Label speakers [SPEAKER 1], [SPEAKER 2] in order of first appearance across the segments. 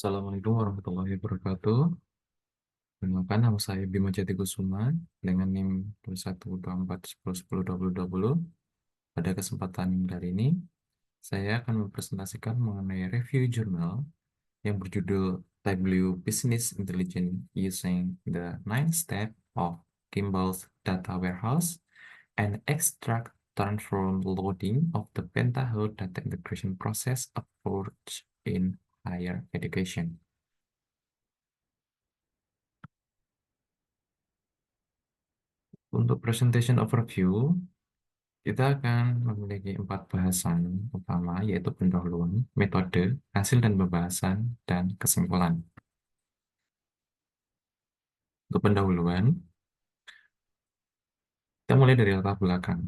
[SPEAKER 1] Assalamualaikum warahmatullahi wabarakatuh. Perkenalkan, nama saya Bima Jati Kusuma dengan NIM 212410102020. Pada kesempatan kali ini, saya akan mempresentasikan mengenai review jurnal yang berjudul W Business Intelligence Using the Nine Steps of Kimball's Data Warehouse and Extract Transform Loading of the Pentaho Data Integration Process Approach in Higher Education. Untuk presentation overview, kita akan memiliki 4 bahasan utama, yaitu pendahuluan, metode, hasil dan pembahasan, dan kesimpulan. Untuk pendahuluan, kita mulai dari latar belakang.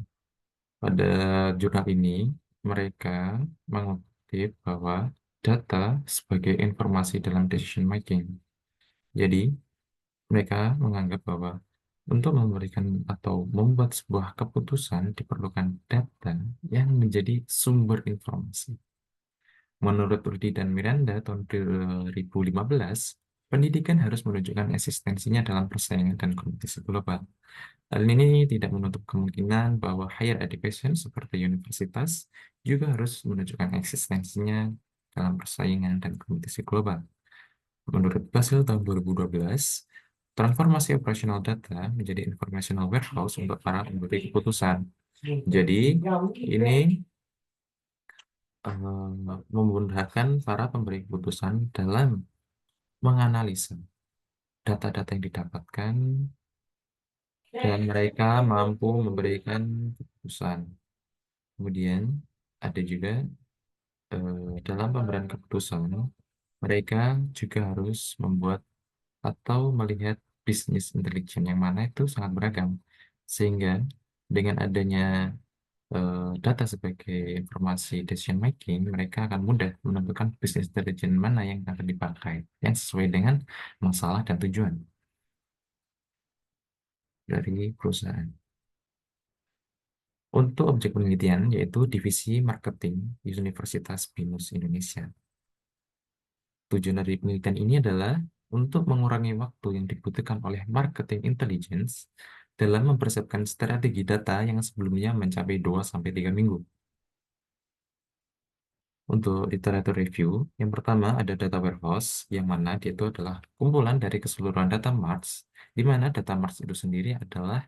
[SPEAKER 1] Pada jurnal ini, mereka mengutip bahwa data sebagai informasi dalam decision making. Jadi, mereka menganggap bahwa untuk memberikan atau membuat sebuah keputusan diperlukan data yang menjadi sumber informasi. Menurut Rudy dan Miranda tahun 2015, pendidikan harus menunjukkan eksistensinya dalam persaingan dan kompetisi global. Hal ini tidak menutup kemungkinan bahwa higher education seperti universitas juga harus menunjukkan eksistensinya dalam persaingan dan kompetisi global. Menurut Basel tahun 2012, transformasi operasional data menjadi informational warehouse untuk para pemberi keputusan. Jadi, ini memudahkan para pemberi keputusan dalam menganalisa data-data yang didapatkan dan mereka mampu memberikan keputusan. Kemudian ada juga dalam pemberian keputusan, mereka juga harus membuat atau melihat bisnis intelijen yang mana itu sangat beragam. Sehingga dengan adanya data sebagai informasi decision making, mereka akan mudah menentukan bisnis intelijen mana yang akan dipakai, yang sesuai dengan masalah dan tujuan dari perusahaan. Untuk objek penelitian, yaitu Divisi Marketing Universitas BINUS Indonesia. Tujuan dari penelitian ini adalah untuk mengurangi waktu yang dibutuhkan oleh marketing intelligence dalam mempersiapkan strategi data yang sebelumnya mencapai 2-3 minggu. Untuk literatur review, yang pertama ada data warehouse, yang mana dia itu adalah kumpulan dari keseluruhan data marts, di mana data marts itu sendiri adalah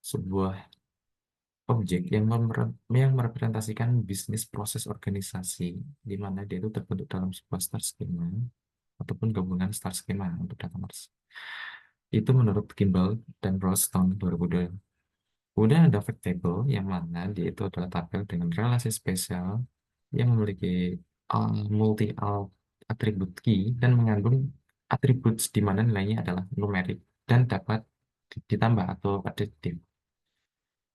[SPEAKER 1] sebuah objek yang merepresentasikan bisnis proses organisasi, di mana dia itu terbentuk dalam sebuah star schema ataupun gabungan star schema untuk data marts. Itu menurut Kimball dan Ross tahun 2002. Kemudian ada fact table, yang mana dia itu adalah tabel dengan relasi spesial yang memiliki multi atribut key dan mengandung atribut di mana nilainya adalah numerik dan dapat ditambah atau additif.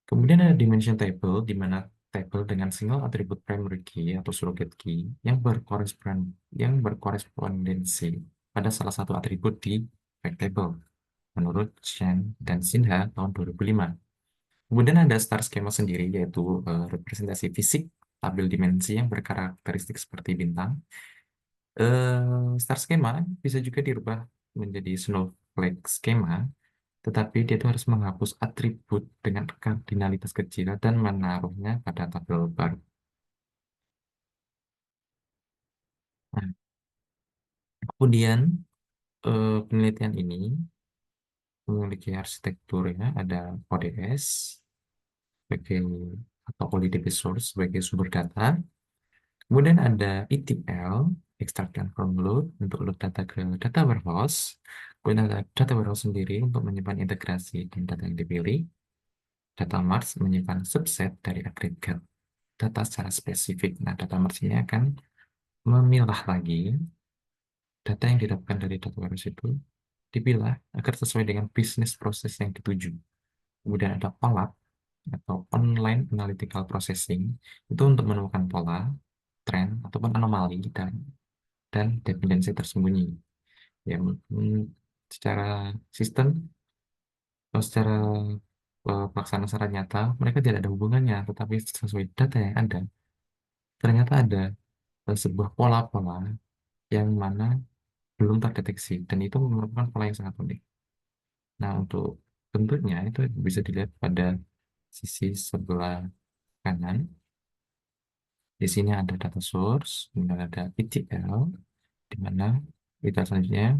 [SPEAKER 1] Kemudian ada dimension table, di mana table dengan single atribut primary key atau surrogate key yang berkorespondensi pada salah satu atribut di fact table, menurut Chen dan Sinha tahun 2005. Kemudian ada star schema sendiri, yaitu representasi fisik tabel dimensi yang berkarakteristik seperti bintang. Star schema bisa juga dirubah menjadi snowflake schema, tetapi dia itu harus menghapus atribut dengan kardinalitas kecil dan menaruhnya pada tabel baru. Nah, kemudian penelitian ini memiliki arsitekturnya, ada ODS sebagai atau OLIDB source sebagai sumber data. Kemudian ada ETL, extract transform load, untuk load data ke data warehouse. Kemudian ada data warehouse sendiri untuk menyimpan integrasi dan data yang dipilih. Data mart menyimpan subset dari agregat data secara spesifik. Nah, data mart ini akan memilah lagi data yang didapatkan dari data warehouse itu, dipilah agar sesuai dengan bisnis proses yang dituju. Kemudian ada OLAP atau Online Analytical Processing, itu untuk menemukan pola, tren, ataupun anomali dan dependensi tersembunyi. Ya, secara sistem atau secara pelaksanaan secara nyata, mereka tidak ada hubungannya, tetapi sesuai data yang ada, ternyata ada sebuah pola-pola yang mana belum terdeteksi dan itu merupakan pola yang sangat unik. Nah, untuk bentuknya itu bisa dilihat pada sisi sebelah kanan. Di sini ada data source, kemudian ada ETL, di mana kita selanjutnya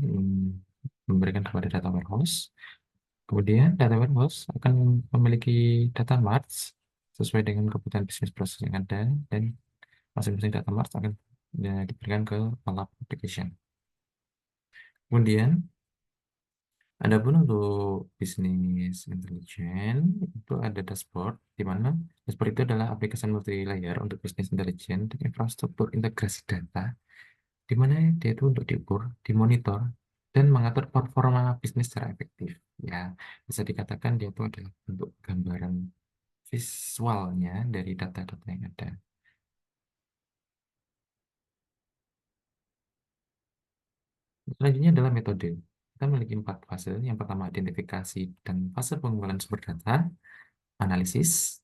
[SPEAKER 1] memberikan kepada data warehouse. Kemudian data warehouse akan memiliki data marts sesuai dengan kebutuhan bisnis proses yang ada dan masing-masing data marts akan diberikan ke alat application. Kemudian adapun untuk bisnis intelligence itu ada dashboard di mana dashboard itu adalah aplikasi multi layer untuk bisnis intelligence dan infrastruktur integrasi data di mana dia itu untuk diukur, dimonitor, dan mengatur performa bisnis secara efektif. Ya, bisa dikatakan dia itu adalah bentuk gambaran visualnya dari data-data yang ada. Selanjutnya adalah metode. Kita memiliki 4 fase. Yang pertama, identifikasi dan fase pengumpulan sumber data, analisis,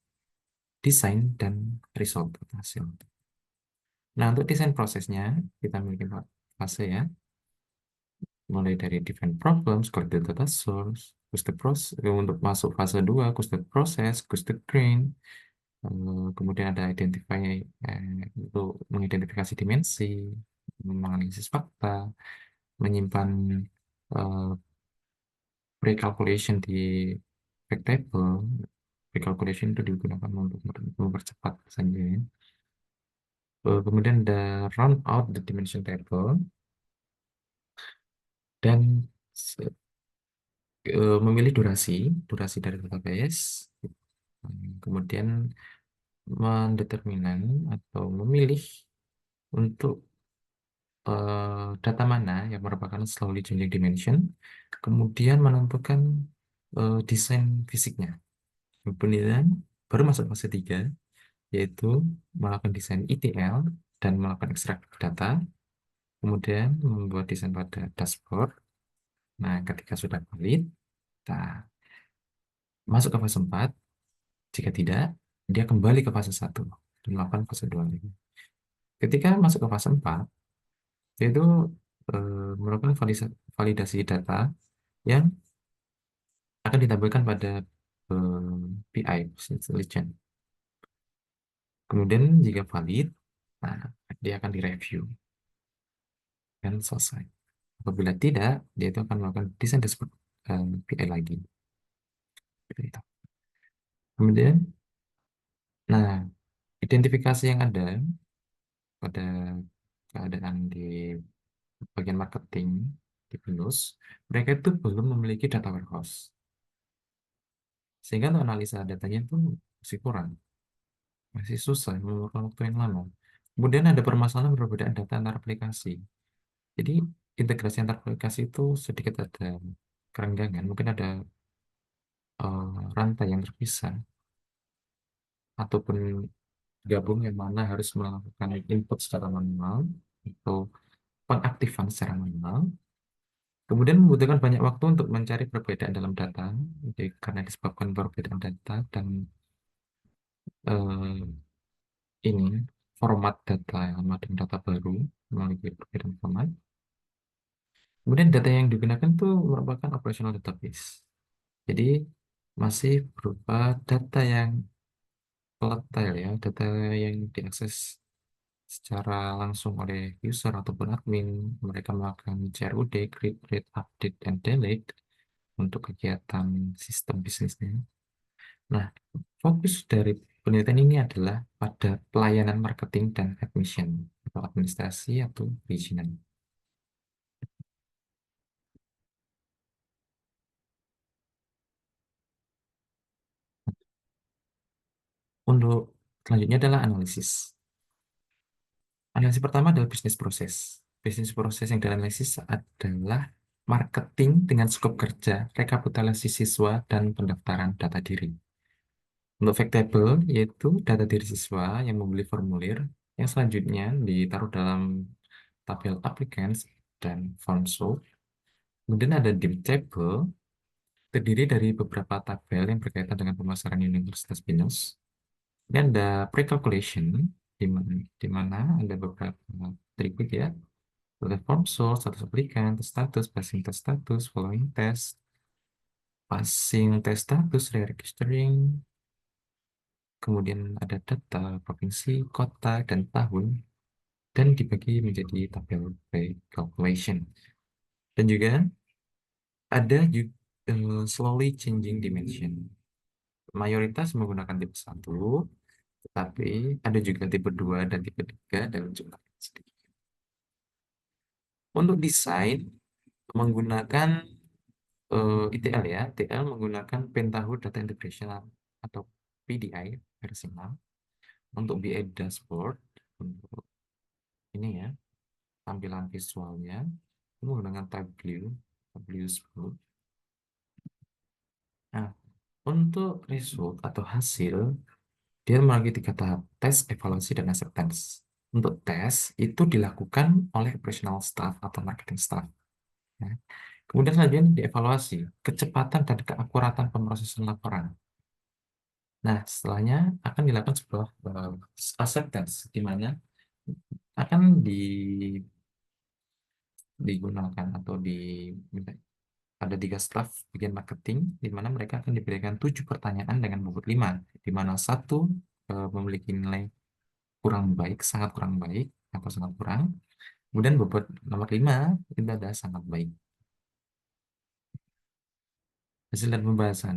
[SPEAKER 1] desain, dan result hasil. Nah, untuk desain prosesnya, kita memiliki 4 fase ya. Mulai dari define problems, collect the data source, cause the process, untuk masuk fase 2, cause the process, cause the grain, kemudian ada identify, untuk mengidentifikasi dimensi, menganalisis fakta, menyimpan eh, pre-calculation di fact table. Pre-calculation itu digunakan untuk mempercepat saja ya. Kemudian ada round out the dimension table dan memilih durasi dari database. Kemudian mendeterminan atau memilih untuk data mana yang merupakan slowly changing dimension, kemudian menentukan desain fisiknya. Kemudian baru masuk fase 3, yaitu melakukan desain ETL dan melakukan ekstrak data, kemudian membuat desain pada dashboard. Nah, ketika sudah valid, kita masuk ke fase 4. Jika tidak, dia kembali ke fase 1 dan melakukan fase 2 lagi. Ketika masuk ke fase 4, yaitu melakukan validasi data yang akan ditampilkan pada PI, Business Intelligence. Kemudian jika valid, nah, dia akan direview dan selesai. Apabila tidak, dia itu akan melakukan desain dashboard PI lagi. Seperti itu. Kemudian, nah, identifikasi yang ada pada keadaan di bagian marketing di Binus, mereka itu belum memiliki data warehouse. Sehingga untuk analisa datanya itu masih kurang, masih susah, memerlukan waktu yang lama. Kemudian ada permasalahan perbedaan data antar aplikasi. Jadi integrasi antar aplikasi itu sedikit ada kerenggangan, mungkin ada rantai yang terpisah, ataupun gabung yang mana harus melakukan input secara manual atau pengaktifan secara manual. Kemudian membutuhkan banyak waktu untuk mencari perbedaan dalam data, jadi karena disebabkan perbedaan data dan eh, ini format data yang lama dan data baru memiliki perbedaan format. Kemudian data yang digunakan itu merupakan operational database. Jadi masih berupa data yang volatile ya, data yang diakses secara langsung oleh user ataupun admin. Mereka melakukan CRUD, create, read, update, dan delete untuk kegiatan sistem bisnisnya. Nah, fokus dari penelitian ini adalah pada pelayanan marketing dan admission atau administrasi atau perizinan. Untuk selanjutnya adalah analisis. Analisis pertama adalah bisnis proses. Bisnis proses yang dianalisis adalah marketing dengan skop kerja, rekapitulasi siswa, dan pendaftaran data diri. Untuk fact table, yaitu data diri siswa yang membeli formulir, yang selanjutnya ditaruh dalam tabel applicants dan form show. Kemudian ada dim table, terdiri dari beberapa tabel yang berkaitan dengan pemasaran Universitas Binus. Dan ada pre-calculation, di mana ada beberapa atribut ya. Ada form source, status applicant, status, passing test status, following test, passing test status, re-registering, kemudian ada data, provinsi, kota, dan tahun, dan dibagi menjadi tabel by calculation. Dan juga ada slowly changing dimension. Mayoritas menggunakan tipe 1, tetapi ada juga tipe 2 dan tipe 3 dalam jumlah yang sedikit. Untuk desain menggunakan ETL ya, ETL menggunakan Pentahood Data Integration atau PDI versi 6 untuk BI dashboard, untuk ini ya, tampilan visualnya menggunakan Tableau 10. Nah, untuk result atau hasil, dia memiliki 3 tahap: tes, evaluasi, dan acceptance. Untuk tes itu dilakukan oleh operational staff atau marketing staff. Ya. Kemudian selanjutnya dievaluasi kecepatan dan keakuratan pemrosesan laporan. Nah, setelahnya akan dilakukan sebuah acceptance, di mana akan digunakan atau ada 3 staf bagian marketing, di mana mereka akan diberikan 7 pertanyaan dengan bobot 5, di mana satu memiliki nilai kurang baik, sangat kurang baik, atau sangat kurang. Kemudian bobot nomor 5 itu ada sangat baik. Hasil dan pembahasan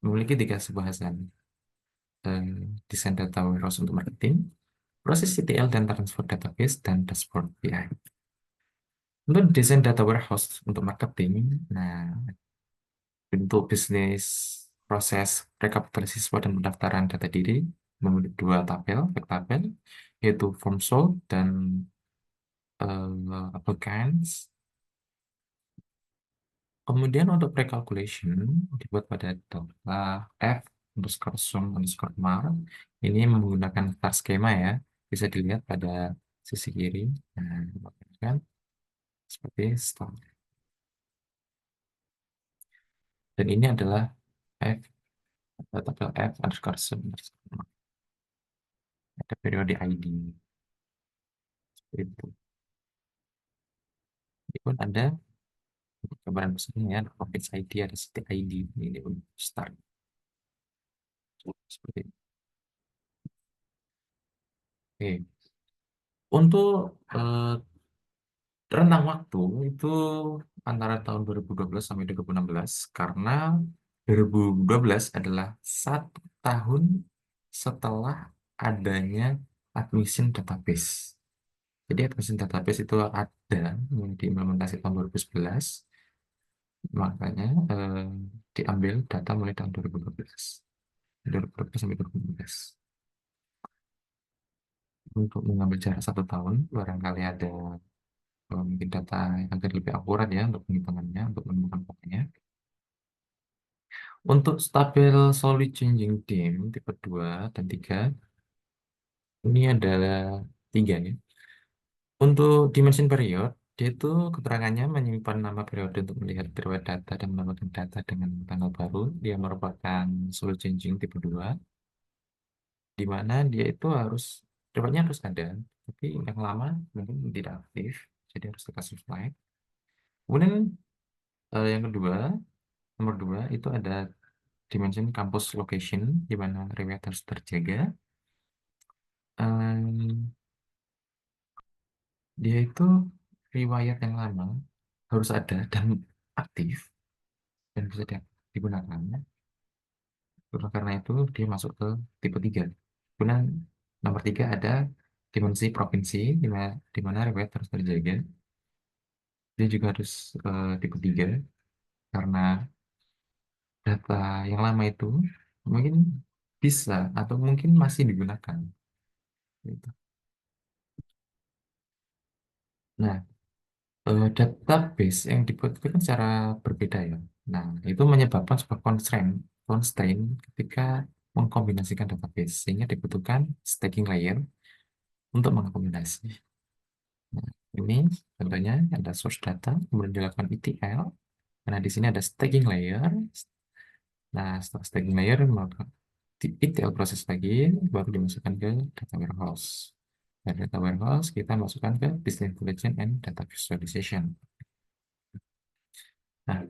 [SPEAKER 1] memiliki 3 pembahasan. Desain data warehouse untuk marketing, proses ETL dan transfer database, dan dashboard BI. Untuk desain data warehouse untuk marketing, nah, bentuk bisnis proses rekapitulasi siswa dan pendaftaran data diri memiliki 2 tabel, tabel, yaitu form sold dan applicants. Kemudian untuk pre-calculation dibuat pada f underscore sum underscore mar. Ini menggunakan star skema ya, bisa dilihat pada sisi kiri. Nah, kan seperti star. Dan ini adalah f tabel f underscore sum underscore mar. Ada periode ID seperti itu. Ini pun ada gambaran besarnya ya, ada province ID, ada city ID, ini pun start seperti itu. Oke. Untuk rentang waktu itu antara tahun 2012 sampai 2016, karena 2012 adalah 1 tahun setelah adanya admission database. Jadi admission database itu ada yang diimplementasi tahun 2011, makanya diambil data mulai tahun 2012. 2012 sampai 2015. Untuk mengambil jarak 1 tahun, barangkali ada mungkin data yang agar lebih akurat ya untuk penghitungannya, untuk menemukan pokoknya. Untuk stabil solid changing dim tipe 2 dan 3, ini adalah 3 ya. Untuk dimension period, dia itu keterangannya menyimpan nama periode untuk melihat periode data dan mendapatkan data dengan tanggal baru. Dia merupakan solid changing tipe 2, di mana dia itu periodenya harus ada, tapi yang lama mungkin tidak aktif, jadi harus dikasih flag. Kemudian yang kedua, nomor 2 itu ada dimension campus location, di mana riwayat harus terjaga. Em, Dia itu riwayat yang lama harus ada dan aktif dan bisa digunakan. Karena itu dia masuk ke tipe 3. Kemudian nomor 3 ada dimensi provinsi, di mana riwayat harus terjaga. Dia juga harus tipe 3 karena data yang lama itu mungkin bisa atau mungkin masih digunakan. Gitu. Nah, database yang dibuat itu kan secara berbeda ya. Nah, itu menyebabkan sebuah constraint ketika mengkombinasikan database, sehingga dibutuhkan staging layer untuk mengakomodasi. Nah, ini contohnya ada source data, kemudian dilakukan ETL. Nah, di sini ada staging layer. Nah, setelah staging layer, maka di ETL proses lagi, baru dimasukkan ke data warehouse. Dari data warehouse kita masukkan ke business intelligence and data visualization. Nah,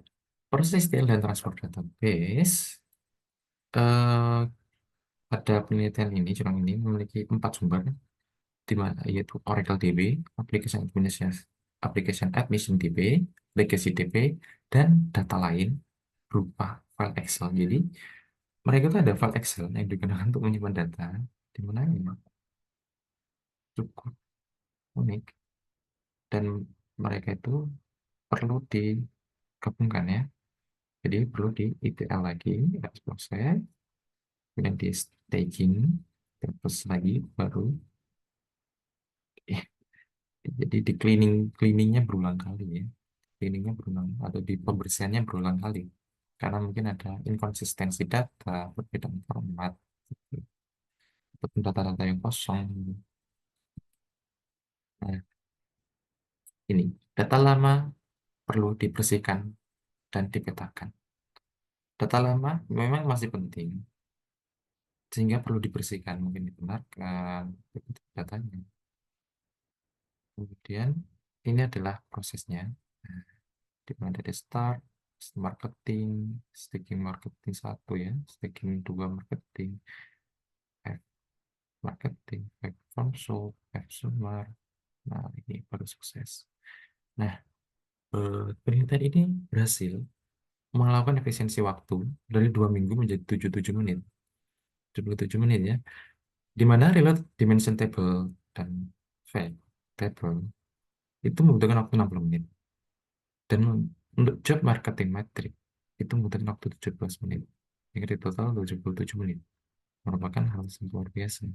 [SPEAKER 1] proses ETL dan transport database eh, pada penelitian ini, jurnal ini memiliki 4 sumber, di mana yaitu Oracle DB, Application Admission DB, Legacy DB, dan data lain berupa file Excel. Jadi mereka itu ada file Excel yang digunakan untuk menyimpan data, di mana memang cukup unik dan mereka itu perlu digabungkan ya. Jadi perlu di ETL lagi, harus proses, kemudian di staging, terus lagi baru eh, jadi di cleaningnya berulang kali ya. Cleaningnya berulang atau di pembersihannya berulang kali karena mungkin ada inkonsistensi data, perbedaan format, ataupun data-data yang kosong. Nah, ini data lama perlu dibersihkan dan dipetakan. Data lama memang masih penting, sehingga perlu dibersihkan, mungkin dibenarkan datanya. Kemudian ini adalah prosesnya. Nah, di mana dari start, marketing, staging marketing satu ya, staging dua marketing, F marketing, F consult, F summer. Nah, ini baru sukses. Nah, penelitian ini berhasil melakukan efisiensi waktu dari 2 minggu menjadi 77 menit. 77 menit ya, di mana reload dimension table dan fact table itu membutuhkan waktu 60 menit. Dan untuk job marketing metric itu membutuhkan waktu 17 menit. Hingga di total 77 menit. Merupakan hal yang luar biasa.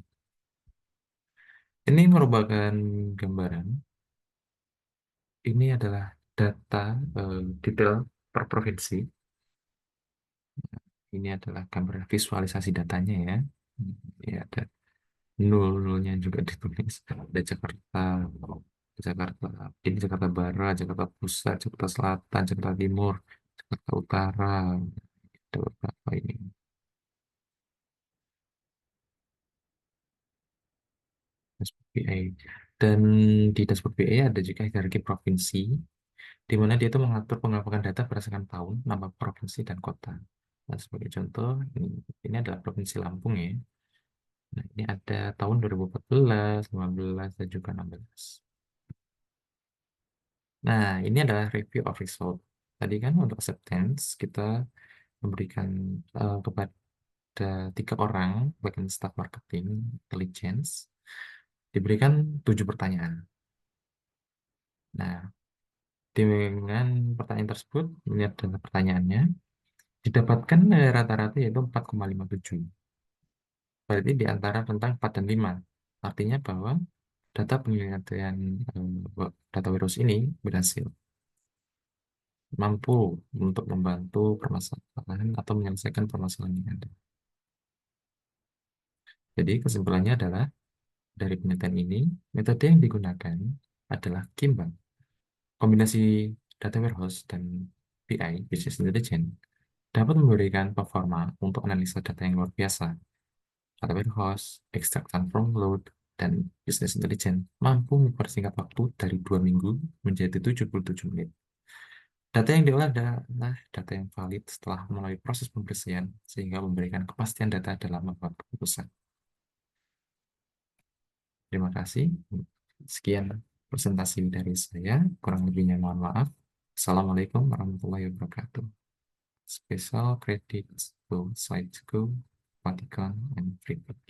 [SPEAKER 1] Ini merupakan gambaran. Ini adalah data detail per provinsi. Ini adalah gambar visualisasi datanya ya. Ya, ada nol-nolnya juga ditulis. Ada Jakarta, Jakarta, ini Jakarta Barat, Jakarta Pusat, Jakarta Selatan, Jakarta Timur, Jakarta Utara. Ada beberapa ini. Dashboard BI. Dan di dashboard BI ada juga hierarki provinsi, di mana dia itu mengatur pengembangan data berdasarkan tahun, nama provinsi, dan kota. Nah, sebagai contoh, ini adalah Provinsi Lampung ya. Nah, ini ada tahun 2014, 15, dan juga 16. Nah, ini adalah review of result. Tadi kan untuk acceptance, kita memberikan kepada 3 orang, bagian staff marketing, intelligence, diberikan 7 pertanyaan. Nah, dengan pertanyaan tersebut, ini adalah pertanyaannya, didapatkan rata-rata yaitu 4,57. Berarti di antara rentang 4 dan 5. Artinya bahwa data penelitian data warehouse ini berhasil, mampu untuk membantu permasalahan atau menyelesaikan permasalahan yang ada. Jadi kesimpulannya adalah dari penelitian ini, metode yang digunakan adalah Kimbang. Kombinasi data warehouse dan BI, Business Intelligence, dapat memberikan performa untuk analisa data yang luar biasa. Data warehouse, extraction from load, dan business intelligence mampu mempersingkat waktu dari 2 minggu menjadi 77 menit. Data yang diolah adalah data yang valid setelah melalui proses pembersihan sehingga memberikan kepastian data dalam membuat keputusan. Terima kasih. Sekian presentasi dari saya. Kurang lebihnya mohon maaf. Assalamualaikum warahmatullahi wabarakatuh. Special credits to Site School, Vatican, and Freeport.